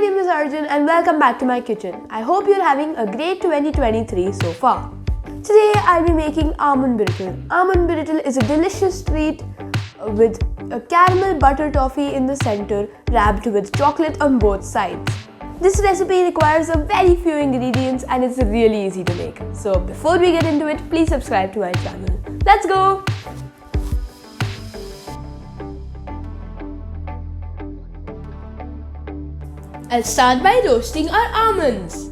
name is Arjun and welcome back to my kitchen. I hope you're having a great 2023 so far. Today I'll be making almond brittle. Almond brittle is a delicious treat with a caramel butter toffee in the center wrapped with chocolate on both sides. This recipe requires a very few ingredients and it's really easy to make. So before we get into it, please subscribe to my channel. Let's go! I'll start by roasting our almonds.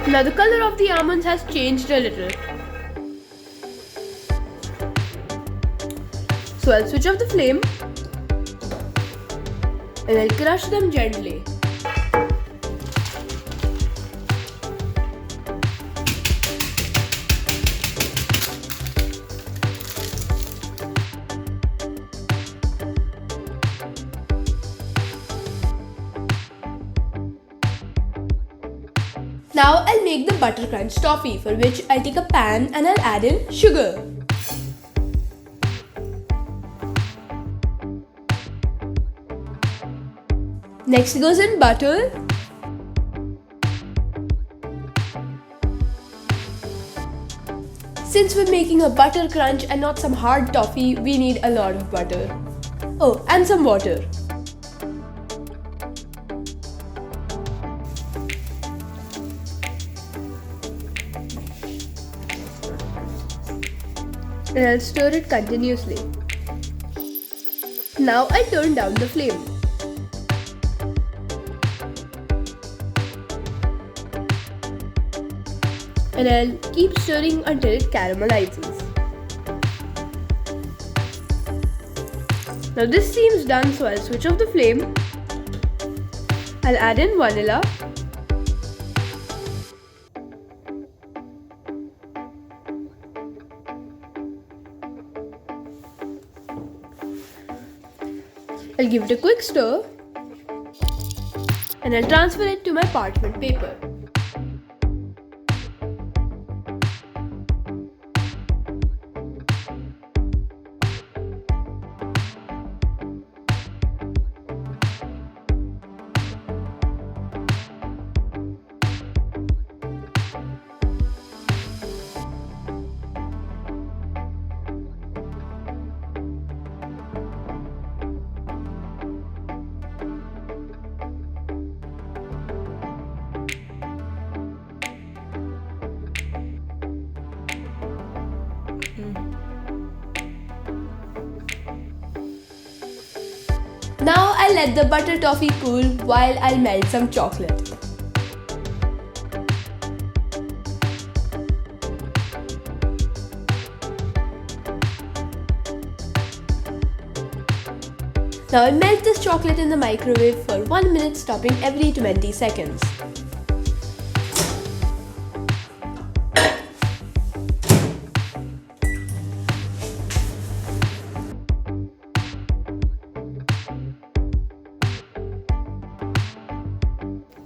Now the color of the almonds has changed a little. So I'll switch off the flame and I'll crush them gently. Now I'll make the butter crunch toffee, for which I'll take a pan and I'll add in sugar. Next goes in butter. Since we're making a butter crunch and not some hard toffee, we need a lot of butter. Oh, and some water. And I'll stir it continuously. Now I'll turn down the flame. And I'll keep stirring until it caramelizes. Now this seems done, so I'll switch off the flame. I'll add in vanilla. I'll give it a quick stir and I'll transfer it to my parchment paper. Now I'll let the butter toffee cool while I'll melt some chocolate. Now I'll melt this chocolate in the microwave for 1 minute, stopping every 20 seconds.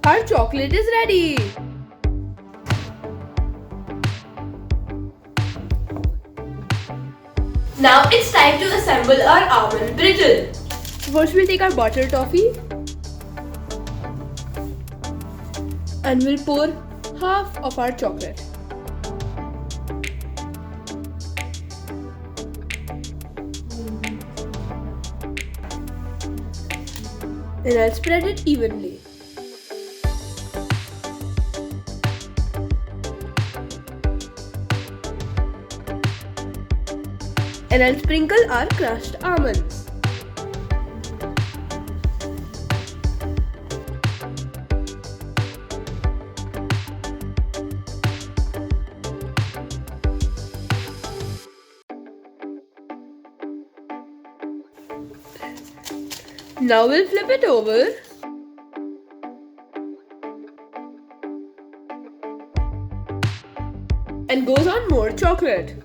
Our chocolate is ready! Now it's time to assemble our almond brittle. First we'll take our butter toffee and we'll pour half of our chocolate. And I'll spread it evenly. And I'll sprinkle our crushed almonds. Now we'll flip it over. And goes on more chocolate.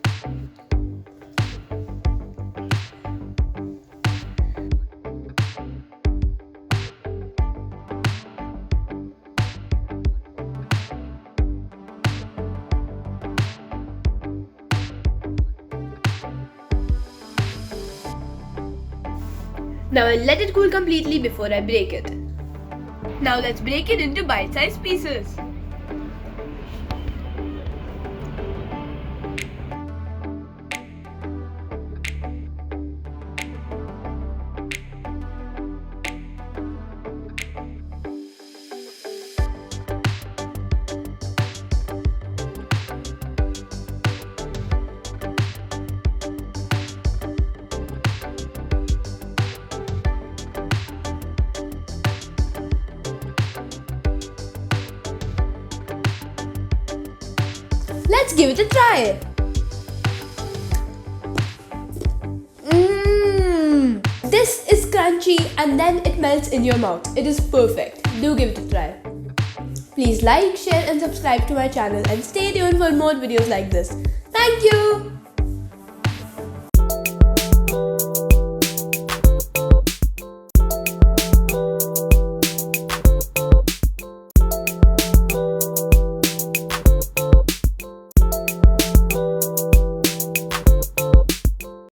Now I'll let it cool completely before I break it. Now let's break it into bite-sized pieces. Let's give it a try. This is crunchy and then it melts in your mouth. It is perfect. Do give it a try. Please like, share and subscribe to my channel and stay tuned for more videos like this. Thank you.